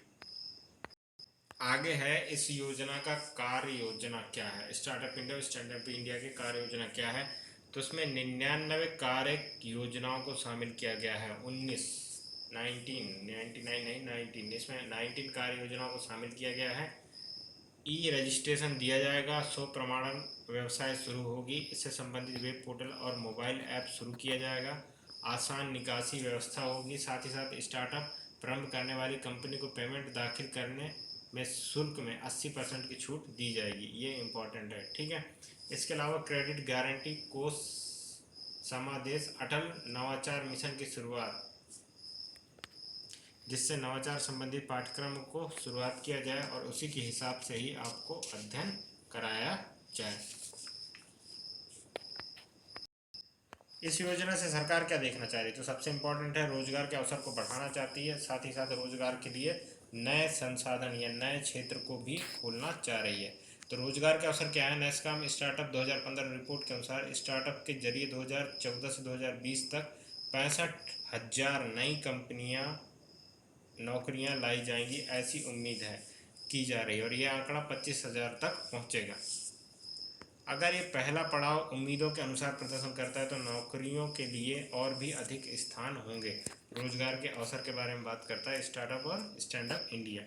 आगे है इस योजना का कार्य योजना क्या है। स्टार्टअप इंडिया और स्टैंड अप इंडिया की कार्य योजना क्या है? तो उसमें 99 कार्य योजनाओं को शामिल किया गया है। 19 इसमें 19 कार्य योजनाओं को शामिल किया गया है। ई रजिस्ट्रेशन दिया जाएगा, 100 प्रमाणन व्यवसाय शुरू होगी, इससे संबंधित वेब पोर्टल और मोबाइल ऐप शुरू किया जाएगा, आसान निकासी व्यवस्था होगी। साथ ही साथ स्टार्टअप प्रारंभ करने वाली कंपनी को पेमेंट दाखिल करने में शुल्क में 80% की छूट दी जाएगी। ये इम्पोर्टेंट है, ठीक है। इसके अलावा क्रेडिट गारंटी कोष समादेश अटल नवाचार मिशन की शुरुआत, जिससे नवाचार संबंधी पाठ्यक्रम को शुरुआत किया जाए और उसी के हिसाब से ही आपको अध्ययन कराया जाए। इस योजना से सरकार क्या देखना चाह रही है? तो सबसे इम्पोर्टेंट है, रोजगार के अवसर को बढ़ाना चाहती है, साथ ही साथ रोजगार के लिए नए संसाधन या नए क्षेत्र को भी खोलना चाह रही है। तो रोजगार के अवसर क्या है? नैसकॉम स्टार्टअप 2015 रिपोर्ट के अनुसार स्टार्टअप के जरिए 2014 से 2020 तक 65,000 नई कंपनियां नौकरियां लाई जाएंगी, ऐसी उम्मीद है की जा रही है, और यह आंकड़ा 25,000 तक पहुंचेगा। अगर ये पहला पड़ाव उम्मीदों के अनुसार प्रदर्शन करता है तो नौकरियों के लिए और भी अधिक स्थान होंगे। रोजगार के अवसर के बारे में बात करता है स्टार्टअप और स्टैंड अप इंडिया।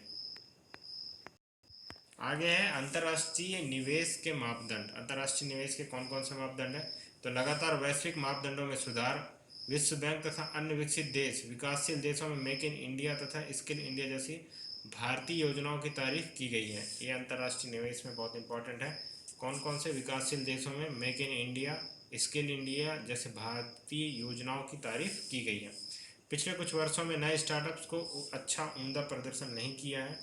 आगे है अंतर्राष्ट्रीय निवेश के मापदंड। अंतर्राष्ट्रीय निवेश के कौन कौन से मापदंड है? तो लगातार वैश्विक मापदंडों में सुधार, विश्व बैंक तथा अन्य विकसित देश विकासशील देशों में मेक इन इंडिया तथा स्किल इंडिया जैसी भारतीय योजनाओं की तारीफ की गई है। ये अंतर्राष्ट्रीय निवेश में बहुत इंपॉर्टेंट है। कौन कौन से विकासशील देशों में make in India, skill India जैसे भारतीय योजनाओं की तारीफ की गई है। पिछले कुछ वर्षों में नए स्टार्टअप्स को उम्दा प्रदर्शन नहीं किया है,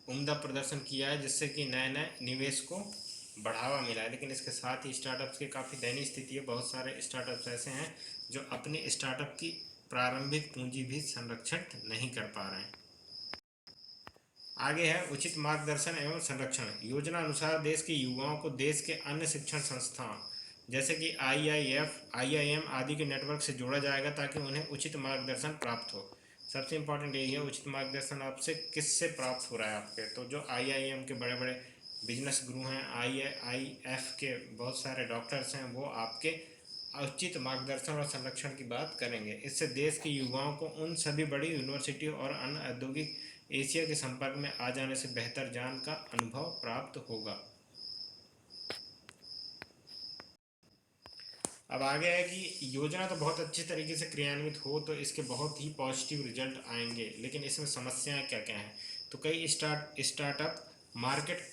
उम्दा प्रदर्शन किया है, जिससे कि नए नए निवेश को बढ़ावा मिला है। लेकिन इसके साथ ही स्टार्टअप्स की काफ़ी दयनीय स्थिति है। बहुत सारे स्टार्टअप्स ऐसे हैं जो अपने स्टार्टअप की प्रारंभिक पूंजी भी संरक्षित नहीं कर पा रहे हैं। आगे है उचित मार्गदर्शन एवं संरक्षण। योजना अनुसार देश के युवाओं को देश के अन्य शिक्षण संस्थान जैसे कि IIF, IIM आदि के नेटवर्क से जोड़ा जाएगा ताकि उन्हें उचित मार्गदर्शन प्राप्त हो। सबसे इम्पोर्टेंट यही है, उचित मार्गदर्शन आपसे किससे प्राप्त हो रहा है आपके? तो जो IIM के बड़े बड़े बिजनेस गुरु हैं, IIF के बहुत सारे डॉक्टर्स हैं, वो आपके उचित मार्गदर्शन और संरक्षण की बात करेंगे। इससे देश के युवाओं को उन सभी बड़ी यूनिवर्सिटियों और अन्य औद्योगिक एशिया के संपर्क में आ जाने से बेहतर ज्ञान का अनुभव प्राप्त होगा। अब आगे है कि योजना तो बहुत अच्छी तरीके से क्रियान्वित हो तो इसके बहुत ही पॉजिटिव रिजल्ट आएंगे, लेकिन इसमें समस्याएं क्या क्या हैं? तो कई startup market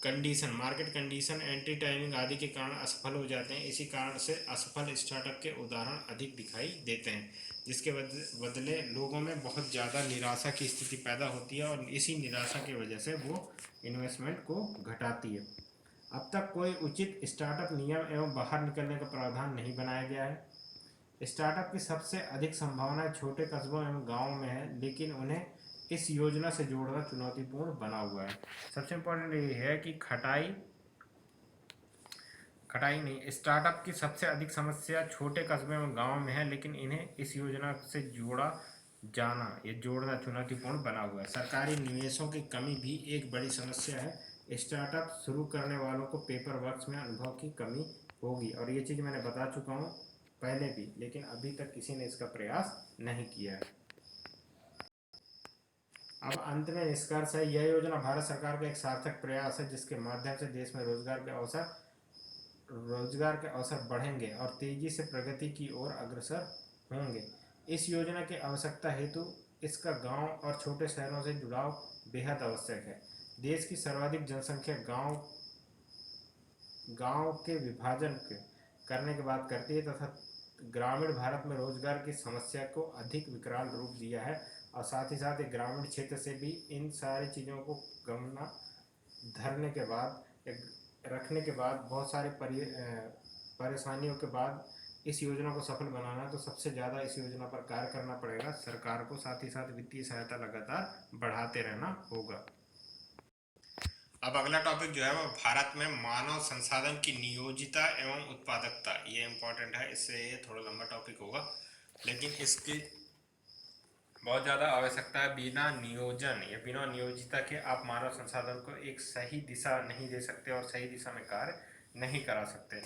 condition, entry timing आदि के कारण असफल हो जाते हैं। इसी कारण से असफल स्टार्टअप के उदाहरण अधिक दिखाई देते हैं, जिसके बदले लोगों में बहुत ज़्यादा निराशा की स्थिति पैदा होती है और इसी निराशा की वजह से वो इन्वेस्टमेंट को घटाती है। अब तक कोई उचित स्टार्टअप नियम एवं बाहर निकलने का प्रावधान नहीं बनाया गया है। स्टार्टअप की सबसे अधिक संभावना छोटे कस्बों एवं गाँवों में है, लेकिन उन्हें इस योजना से जोड़ना चुनौतीपूर्ण बना हुआ है। सबसे इम्पोर्टेंट ये है कि खटाई नहीं, स्टार्टअप की सबसे अधिक समस्या छोटे कस्बे एवं गाँव में है, लेकिन इन्हें इस योजना से जोड़ना चुनौतीपूर्ण बना हुआ है। सरकारी निवेशों की कमी भी एक बड़ी समस्या है। स्टार्टअप शुरू करने वालों को पेपर वर्क में अनुभव की कमी होगी, और ये चीज़ मैंने बता चुका हूँ पहले भी, लेकिन अभी तक किसी ने इसका प्रयास नहीं किया है। अब अंत में निष्कर्ष है, यह योजना भारत सरकार का एक सार्थक प्रयास है जिसके माध्यम से देश में रोजगार के अवसर बढ़ेंगे और तेजी से प्रगति की ओर अग्रसर होंगे। इस योजना की आवश्यकता हेतु इसका गांव और छोटे शहरों से जुड़ाव बेहद आवश्यक है। देश की सर्वाधिक जनसंख्या गांव के विभाजन करने की बात करती है तथा ग्रामीण भारत में रोजगार की समस्या को अधिक विकराल रूप दिया है, और साथ ही साथ एक ग्रामीण क्षेत्र से भी इन सारी चीज़ों को गमना धरने के बाद रखने के बाद बहुत सारे परेशानियों के बाद इस योजना को सफल बनाना, तो सबसे ज़्यादा इस योजना पर कार्य करना पड़ेगा सरकार को, साथ ही साथ वित्तीय सहायता लगातार बढ़ाते रहना होगा। अब अगला टॉपिक जो है वो भारत में मानव संसाधन की नियोजिता एवं उत्पादकता। ये इम्पोर्टेंट है, इससे ये थोड़ा लंबा टॉपिक होगा, लेकिन इसकी बहुत ज़्यादा आवश्यकता है। बिना नियोजन या बिना नियोजिता के आप मानव संसाधन को एक सही दिशा नहीं दे सकते और सही दिशा में कार्य नहीं करा सकते।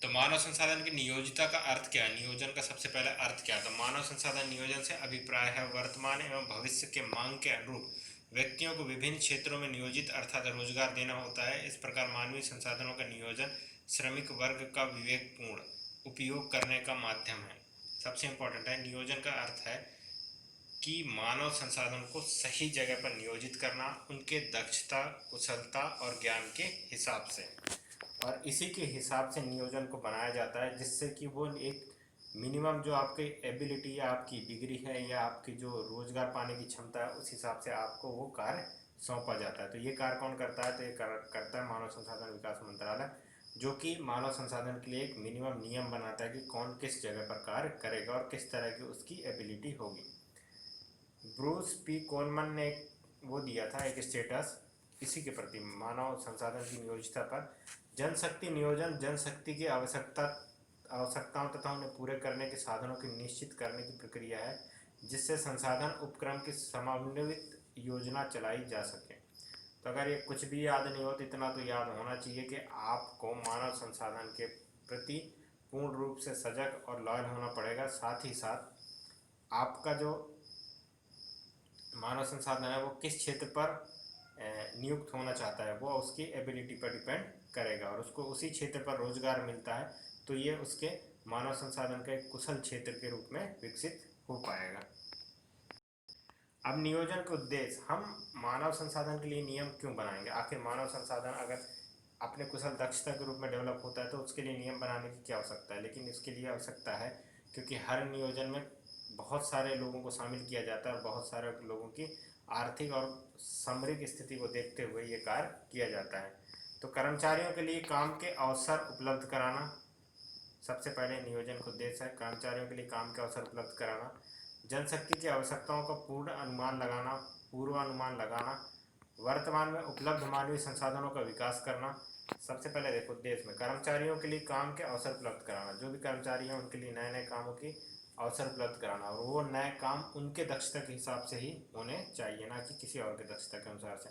तो मानव संसाधन की नियोजिता का अर्थ क्या है? नियोजन का सबसे पहले अर्थ क्या है? तो मानव संसाधन नियोजन से अभिप्राय है वर्तमान एवं भविष्य के मांग के अनुरूप व्यक्तियों को विभिन्न क्षेत्रों में नियोजित अर्थात रोजगार देना होता है। इस प्रकार मानवीय संसाधनों का नियोजन श्रमिक वर्ग का विवेकपूर्ण उपयोग करने का माध्यम है। सबसे इम्पोर्टेंट है, नियोजन का अर्थ है कि मानव संसाधन को सही जगह पर नियोजित करना उनके दक्षता, कुशलता और ज्ञान के हिसाब से, और इसी के हिसाब से नियोजन को बनाया जाता है, जिससे कि वो एक मिनिमम जो आपकी एबिलिटी या आपकी डिग्री है या आपकी जो रोजगार पाने की क्षमता है, उस हिसाब से आपको वो कार्य सौंपा जाता है। तो ये कार्य कौन करता है? तो ये करता है मानव संसाधन विकास मंत्रालय, जो कि मानव संसाधन के लिए एक मिनिमम नियम बनाता है कि कौन किस जगह पर कार्य करेगा और किस तरह की उसकी एबिलिटी होगी। ब्रूस पी कोलमन ने वो दिया था एक स्टेटस इसी के प्रति, मानव संसाधन की नियोजितता पर। जनशक्ति नियोजन जनशक्ति की आवश्यकताओं तथा उन्हें पूरे करने के साधनों की निश्चित करने की प्रक्रिया है, जिससे संसाधन उपक्रम की समन्वित योजना चलाई जा सके। तो अगर ये कुछ भी याद नहीं हो तो इतना तो याद होना चाहिए कि आपको मानव संसाधन के प्रति पूर्ण रूप से सजग और लॉयल होना पड़ेगा। साथ ही साथ आपका जो मानव संसाधन है वो किस क्षेत्र पर नियुक्त होना चाहता है, वो उसकी एबिलिटी पर डिपेंड करेगा, और उसको उसी क्षेत्र पर रोजगार मिलता है तो ये उसके मानव संसाधन का एक कुशल क्षेत्र के रूप में विकसित हो पाएगा। अब नियोजन के उद्देश्य, हम मानव संसाधन के लिए नियम क्यों बनाएंगे? आखिर मानव संसाधन अगर अपने कुशल दक्षता के रूप में डेवलप होता है तो उसके लिए नियम बनाने की क्या आवश्यकता है? लेकिन इसके लिए आवश्यकता है क्योंकि हर नियोजन में बहुत सारे लोगों को शामिल किया जाता है और बहुत सारे लोगों की आर्थिक और सामरिक स्थिति को देखते हुए ये कार्य किया जाता है। तो कर्मचारियों के लिए काम के अवसर उपलब्ध कराना सबसे पहले नियोजन का उद्देश्य है। कर्मचारियों के लिए काम के अवसर उपलब्ध कराना, जनशक्ति की आवश्यकताओं का पूर्वानुमान लगाना, वर्तमान में उपलब्ध मानवीय संसाधनों का विकास करना। सबसे पहले देखो उद्देश्य में कर्मचारियों के लिए काम के अवसर उपलब्ध कराना, जो भी कर्मचारी हैं उनके लिए नए नए कामों की अवसर उपलब्ध कराना, और वो नए काम उनके दक्षता के हिसाब से ही होने चाहिए, ना कि किसी और के दक्षता के अनुसार से।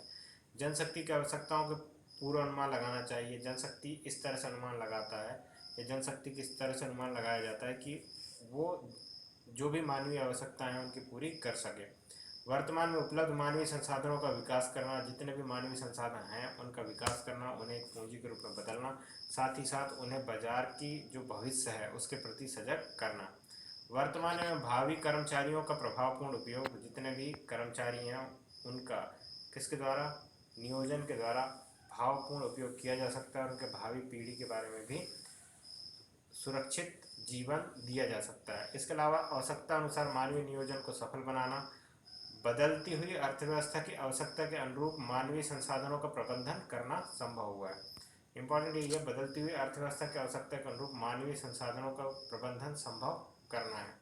जनशक्ति की आवश्यकताओं के पूर्वानुमान लगाना चाहिए। जनशक्ति इस तरह से अनुमान लगाता है, या जनशक्ति किस तरह से अनुमान लगाया जाता है कि वो जो भी मानवीय आवश्यकताएं हैं उनकी पूरी कर सके। वर्तमान में उपलब्ध मानवीय संसाधनों का विकास करना, जितने भी मानवीय संसाधन हैं उनका विकास करना, उन्हें एक पूंजी के रूप में बदलना, साथ ही साथ उन्हें बाजार की जो भविष्य है उसके प्रति सजग करना। वर्तमान में भावी कर्मचारियों का प्रभावपूर्ण उपयोग, जितने भी कर्मचारी हैं उनका किसके द्वारा? नियोजन के द्वारा भावपूर्ण उपयोग किया जा सकता है, और उनके भावी पीढ़ी के बारे में भी सुरक्षित जीवन दिया जा सकता है। इसके अलावा आवश्यकता अनुसार मानवीय नियोजन को सफल बनाना, बदलती हुई अर्थव्यवस्था की आवश्यकता के अनुरूप मानवीय संसाधनों का प्रबंधन करना संभव हुआ है। इंपॉर्टेंट ये बदलती हुई अर्थव्यवस्था की आवश्यकता के अनुरूप मानवीय संसाधनों का प्रबंधन संभव करना है।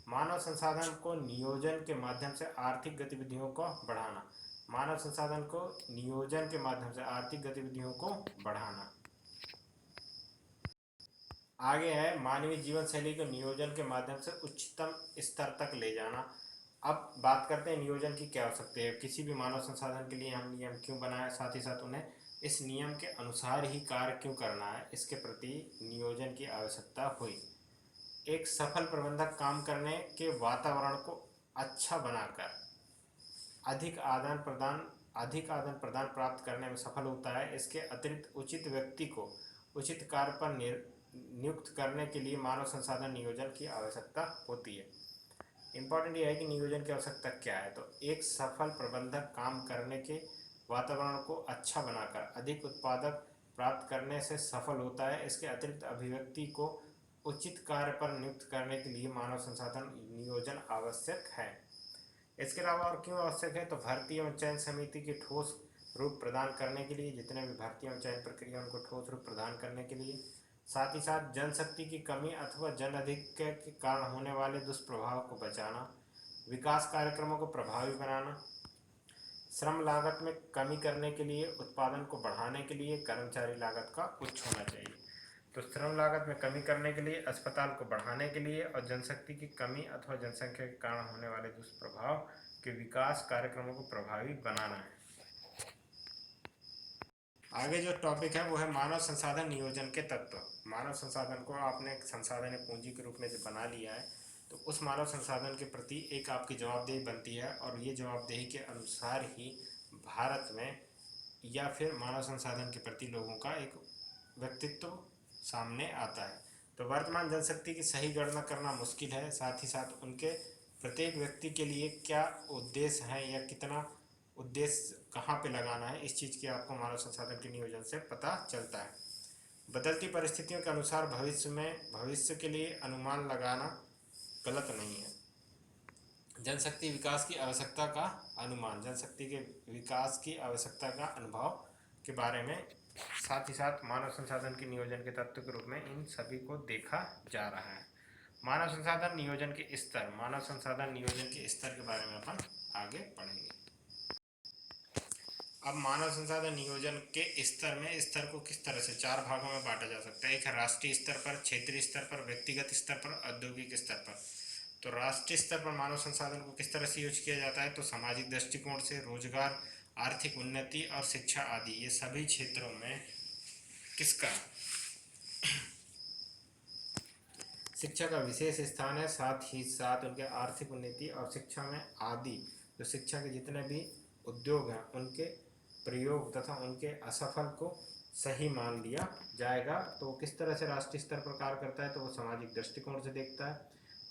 मानव संसाधन को नियोजन के माध्यम से आर्थिक गतिविधियों को बढ़ाना, मानव संसाधन को नियोजन के माध्यम से आर्थिक गतिविधियों को बढ़ाना। आगे है मानवीय जीवन शैली को नियोजन के माध्यम से उच्चतम स्तर तक ले जाना। अब बात करते हैं नियोजन की क्या आवश्यकता है। किसी भी मानव संसाधन के लिए हम नियम क्यों बनाए, साथ ही साथ उन्हें इस नियम के अनुसार ही कार्य क्यों करना है, इसके प्रति नियोजन की आवश्यकता हुई। एक सफल प्रबंधक काम करने के वातावरण को अच्छा बनाकर अधिक आदान प्रदान प्राप्त करने में सफल होता है। इसके अतिरिक्त उचित व्यक्ति को उचित कार्य पर नियुक्त करने के लिए मानव संसाधन नियोजन की आवश्यकता होती है। इम्पॉर्टेंट यह है कि नियोजन की आवश्यकता क्या है। तो एक सफल प्रबंधक काम करने के वातावरण को अच्छा बनाकर अधिक उत्पादक प्राप्त करने से सफल होता है। इसके अतिरिक्त अभिव्यक्ति को उचित कार्य पर नियुक्त करने के लिए मानव संसाधन नियोजन आवश्यक है। इसके अलावा और क्यों आवश्यक है? तो भर्ती एवं चयन समिति की ठोस रूप प्रदान करने के लिए, जितने भी भर्ती एवं चयन प्रक्रिया उनको ठोस रूप प्रदान करने के लिए, साथ ही साथ जनशक्ति की कमी अथवा जनाधिक्य के कारण होने वाले दुष्प्रभाव को बचाना, विकास कार्यक्रमों को प्रभावी बनाना, श्रम लागत में कमी करने के लिए, उत्पादन को बढ़ाने के लिए कर्मचारी लागत का उच्च होना चाहिए। तो श्रम लागत में कमी करने के लिए, अस्पताल को बढ़ाने के लिए, और जनशक्ति की कमी अथवा जनसंख्या के कारण होने वाले दुष्प्रभाव के विकास कार्यक्रमों को प्रभावी बनाना है। आगे जो टॉपिक है वो है मानव संसाधन नियोजन के तत्व। मानव संसाधन को आपने एक संसाधन पूंजी के रूप में जब बना लिया है तो उस मानव संसाधन के प्रति एक आपकी जवाबदेही बनती है, और ये जवाबदेही के अनुसार ही भारत में या फिर मानव संसाधन के प्रति लोगों का एक व्यक्तित्व सामने आता है। तो वर्तमान जनशक्ति की सही गणना करना मुश्किल है, साथ ही साथ उनके प्रत्येक व्यक्ति के लिए क्या उद्देश्य है या कितना उद्देश्य कहाँ पे लगाना है, इस चीज़ की आपको मानव संसाधन के नियोजन से पता चलता है। बदलती परिस्थितियों के अनुसार भविष्य के लिए अनुमान लगाना गलत नहीं है। जनशक्ति विकास की आवश्यकता का अनुमान, जनशक्ति के विकास की आवश्यकता का अनुभव के बारे में, साथ ही साथ मानव संसाधन के नियोजन के तत्व के रूप में इन सभी को देखा जा रहा है। मानव संसाधन नियोजन के स्तर, मानव संसाधन नियोजन के स्तर के बारे में अपन आगे पढ़ेंगे। अब मानव संसाधन नियोजन के स्तर को किस तरह से 4 भागों में बांटा जा सकता है। एक है राष्ट्रीय स्तर पर, क्षेत्रीय स्तर पर, व्यक्तिगत स्तर पर, औद्योगिक स्तर पर। तो राष्ट्रीय स्तर पर मानव संसाधन को किस तरह से यूज किया जाता है, तो सामाजिक दृष्टिकोण से रोजगार, आर्थिक उन्नति और शिक्षा आदि, ये सभी क्षेत्रों में किसका, शिक्षा का विशेष स्थान है। साथ ही साथ उनके आर्थिक उन्नति और शिक्षा में आदि, जो शिक्षा के जितने भी उद्योग हैं उनके प्रयोग तथा उनके असफल को सही मान लिया जाएगा। तो किस तरह से राष्ट्रीय स्तर पर कार्य करता है, तो वो सामाजिक दृष्टिकोण से देखता है,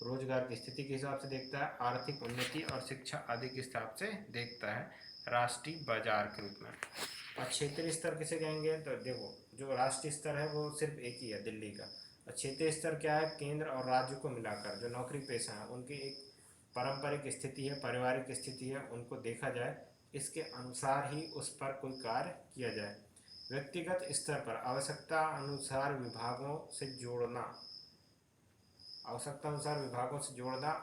रोजगार की स्थिति के हिसाब से देखता है, आर्थिक उन्नति और शिक्षा आदि के हिसाब से देखता है राष्ट्रीय बाजार के रूप में। और क्षेत्रीय स्तर किसे कहेंगे, तो देखो जो राष्ट्रीय स्तर है वो सिर्फ एक ही है, दिल्ली का। और क्षेत्रीय स्तर क्या है, केंद्र और राज्य को मिलाकर जो नौकरी पेशा है उनकी एक पारंपरिक स्थिति है, पारिवारिक स्थिति है, उनको देखा जाए, इसके अनुसार ही उस पर कोई कार्य किया जाए। व्यक्तिगत स्तर पर आवश्यकता अनुसार विभागों से जोड़ना,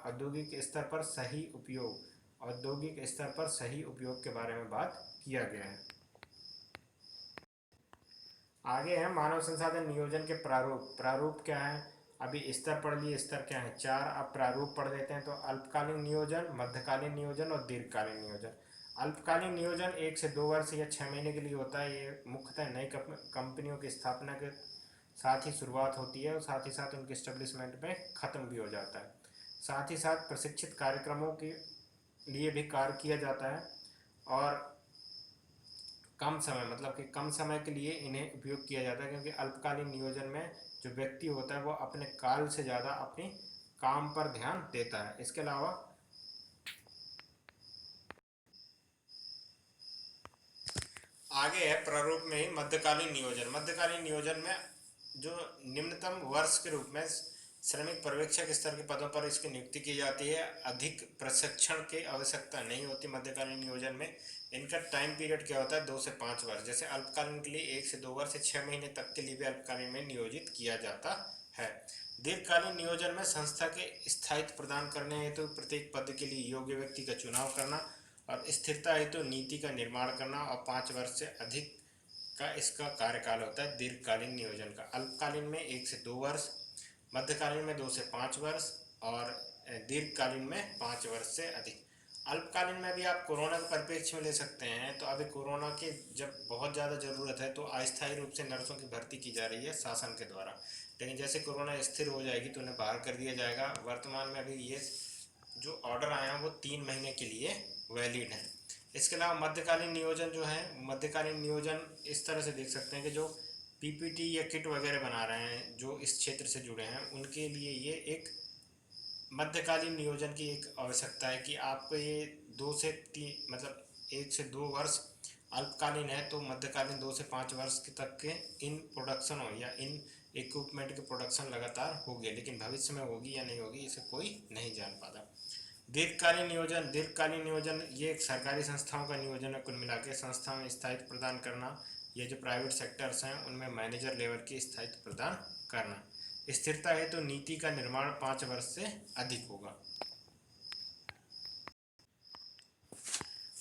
औद्योगिक स्तर पर सही उपयोग, औद्योगिक स्तर पर सही उपयोग के बारे में बात किया गया है। आगे है मानव संसाधन नियोजन के प्रारूप। प्रारूप क्या है, अभी स्तर पढ़ लिए, स्तर क्या है 4, अब प्रारूप पढ़ लेते हैं। तो अल्पकालीन नियोजन, मध्यकालीन नियोजन और दीर्घकालीन नियोजन। अल्पकालीन नियोजन 1 से 2 वर्ष या 6 महीने के लिए होता है। ये मुख्यतः नई कंपनियों की स्थापना के साथ ही शुरुआत होती है और साथ ही साथ उनके इस्टेब्लिशमेंट में ख़त्म भी हो जाता है। साथ ही साथ प्रशिक्षित कार्यक्रमों के लिए भी कार्य किया जाता है और कम समय, मतलब कि कम समय के लिए इन्हें उपयोग किया जाता है, क्योंकि अल्पकालीन नियोजन में जो व्यक्ति होता है वो अपने काल से ज़्यादा अपने काम पर ध्यान देता है। इसके अलावा आगे है प्रारूप में ही मध्यकालीन नियोजन। मध्यकालीन नियोजन में जो निम्नतम वर्ष के रूप में श्रमिक पर्यवेक्षक स्तर के पदों पर इसकी नियुक्ति की जाती है। अधिक प्रशिक्षण की आवश्यकता नहीं होती मध्यकालीन नियोजन में। इनका टाइम पीरियड क्या होता है, 2 से 5 वर्ष। जैसे अल्पकालीन के लिए 1 से 2 वर्ष से 6 महीने तक के लिए भी अल्पकालीन में नियोजित किया जाता है। दीर्घकालीन नियोजन में संस्था के स्थायित्व प्रदान करने हेतु प्रत्येक पद के लिए योग्य व्यक्ति का चुनाव करना और स्थिरता हेतु नीति का निर्माण करना, और 5 वर्ष से अधिक का इसका कार्यकाल होता है दीर्घकालीन नियोजन का। अल्पकालीन में 1 से 2 वर्ष, मध्यकालीन में 2 से 5 वर्ष और दीर्घकालीन में 5 वर्ष से अधिक। अल्पकालीन में भी आप कोरोना के परिप्रेक्ष्य में ले सकते हैं। तो अभी कोरोना की जब बहुत ज़्यादा ज़रूरत है तो अस्थायी रूप से नर्सों की भर्ती की जा रही है शासन के द्वारा, लेकिन जैसे कोरोना स्थिर हो जाएगी तो उन्हें बाहर कर दिया जाएगा। वर्तमान में अभी ये जो ऑर्डर आया है वो 3 महीने के लिए वैलिड है। इसके अलावा मध्यकालीन नियोजन जो है, मध्यकालीन नियोजन इस तरह से देख सकते हैं कि जो पीपीटी या किट वगैरह बना रहे हैं जो इस क्षेत्र से जुड़े हैं उनके लिए ये एक मध्यकालीन नियोजन की एक आवश्यकता है कि आपको ये 2 से 3, मतलब 1 से 2 वर्ष अल्पकालीन है, तो मध्यकालीन 2 से 5 वर्ष के तक के इन प्रोडक्शन हो या इन इक्विपमेंट की प्रोडक्शन लगातार होगी, लेकिन भविष्य में होगी या नहीं होगी इसे कोई नहीं जान पाता। दीर्घकालीन नियोजन, दीर्घकालीन नियोजन ये एक सरकारी संस्थाओं का नियोजन है। कुल मिला के संस्था में स्थायित्व प्रदान करना, ये जो प्राइवेट सेक्टर्स हैं उनमें मैनेजर लेवल की स्थायित्व प्रदान करना। स्थिरता है तो नीति का निर्माण 5 वर्ष से अधिक होगा।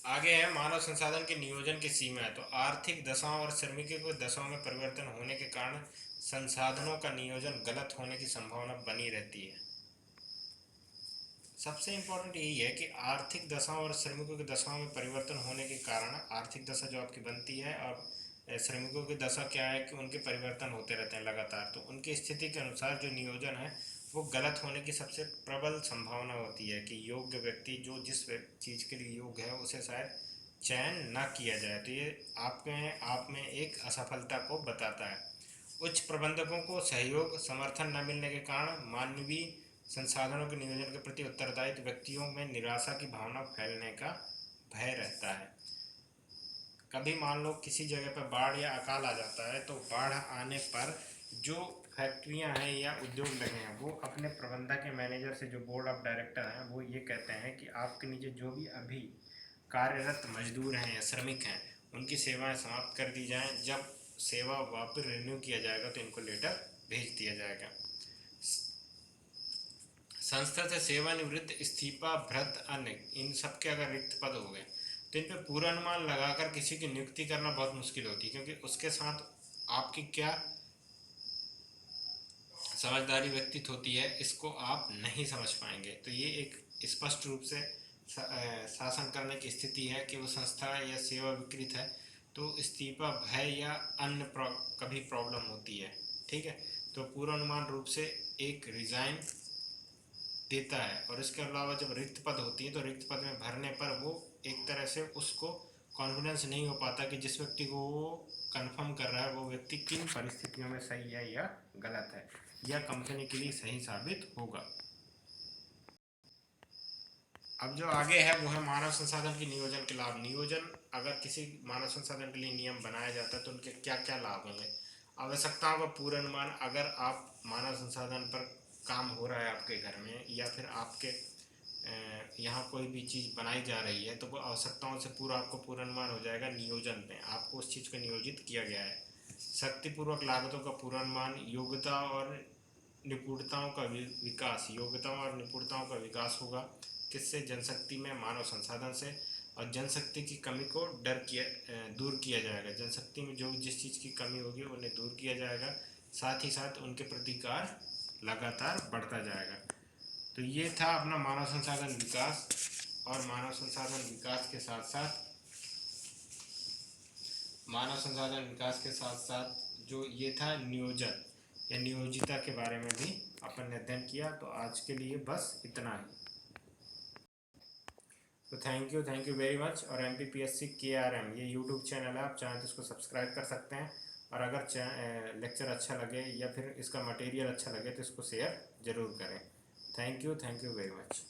आगे है मानव संसाधन के नियोजन की सीमा है। तो आर्थिक दशाओं और श्रमिकों की दशाओं में परिवर्तन होने के कारण संसाधनों का नियोजन गलत होने की संभावना बनी रहती है। सबसे इम्पोर्टेंट यही है कि आर्थिक दशाओं और श्रमिकों की दशाओं में परिवर्तन होने के कारण आर्थिक दशा जो आपकी बनती है और श्रमिकों की दशा क्या है कि उनके परिवर्तन होते रहते हैं लगातार। तो उनकी स्थिति के अनुसार जो नियोजन है वो गलत होने की सबसे प्रबल संभावना होती है कि योग्य व्यक्ति जो जिस चीज़ के लिए योग्य है उसे शायद चयन न किया जाए। तो ये आप में एक असफलता को बताता है। उच्च प्रबंधकों को सहयोग समर्थन न मिलने के कारण मानवीय संसाधनों के नियोजन के प्रति उत्तरदायित्व व्यक्तियों में निराशा की भावना फैलने का भय रहता है। कभी मान लो किसी जगह पर बाढ़ या अकाल आ जाता है, तो बाढ़ आने पर जो फैक्ट्रियां हैं या उद्योग लगे हैं वो अपने प्रबंधक या मैनेजर से, जो बोर्ड ऑफ डायरेक्टर हैं, वो ये कहते हैं कि आपके नीचे जो भी अभी कार्यरत मजदूर हैं या श्रमिक हैं उनकी सेवाएं समाप्त कर दी जाएं। जब सेवा वापस रिन्यू किया जाएगा तो इनको लेटर भेज दिया जाएगा। संस्था से सेवानिवृत्त, इस्तीफा, भ्रष्ट, अन्य इन सब के अगर रिक्त पद हो गए तो इन पर पूर्वानुमान लगाकर किसी की नियुक्ति करना बहुत मुश्किल होती है, क्योंकि उसके साथ आपकी क्या समझदारी व्यतीत होती है इसको आप नहीं समझ पाएंगे। तो ये एक स्पष्ट रूप से शासन करने की स्थिति है कि वो संस्था या सेवा विकृत है तो इस्तीफा, भय या अन्य कभी प्रॉब्लम होती है। ठीक है, तो पूर्वानुमान रूप से एक रिजाइन देता है। और इसके अलावा जब रिक्त पद होती है तो रिक्त पद में भरने पर वो एक तरह से उसको कॉन्फिडेंस नहीं हो पाता कि जिस व्यक्ति को वो कंफर्म कर रहा है वो व्यक्ति किन परिस्थितियों में सही है या गलत है, या कंपनी के लिए सही साबित होगा। अब जो आगे है वो है मानव संसाधन की नियोजन के लाभ। नियोजन, अगर किसी मानव संसाधन के लिए नियम बनाया जाता है तो उनके क्या क्या लाभ होंगे। आवश्यकताओं का पूर्वानुमान, अगर आप मानव संसाधन पर काम हो रहा है आपके घर में या फिर आपके यहाँ कोई भी चीज़ बनाई जा रही है तो वो आवश्यकताओं से पूरा आपको पूर्वानुमान हो जाएगा। नियोजन में आपको उस चीज़ को नियोजित किया गया है। शक्तिपूर्वक लागतों का पूर्वानुमान, योग्यता और निपुणताओं का विकास, योग्यताओं और निपुणताओं का विकास होगा। किससे? जनशक्ति में, मानव संसाधन से। और जनशक्ति की कमी को दूर किया जाएगा। जनशक्ति में जो जिस चीज़ की कमी होगी उन्हें दूर किया जाएगा। साथ ही साथ उनके प्रतिकार लगातार बढ़ता जाएगा। तो ये था अपना मानव संसाधन विकास। और मानव संसाधन विकास के साथ साथ जो ये था नियोजन या नियोजिता के बारे में भी अपन ने अध्ययन किया। तो आज के लिए बस इतना ही। तो थैंक यू वेरी मच। और MPPSC KRM ये यूट्यूब चैनल है, आप चाहें तो इसको सब्सक्राइब कर सकते हैं। और अगर लेक्चर अच्छा लगे या फिर इसका मटेरियल अच्छा लगे तो इसको शेयर ज़रूर करें। Thank you very much.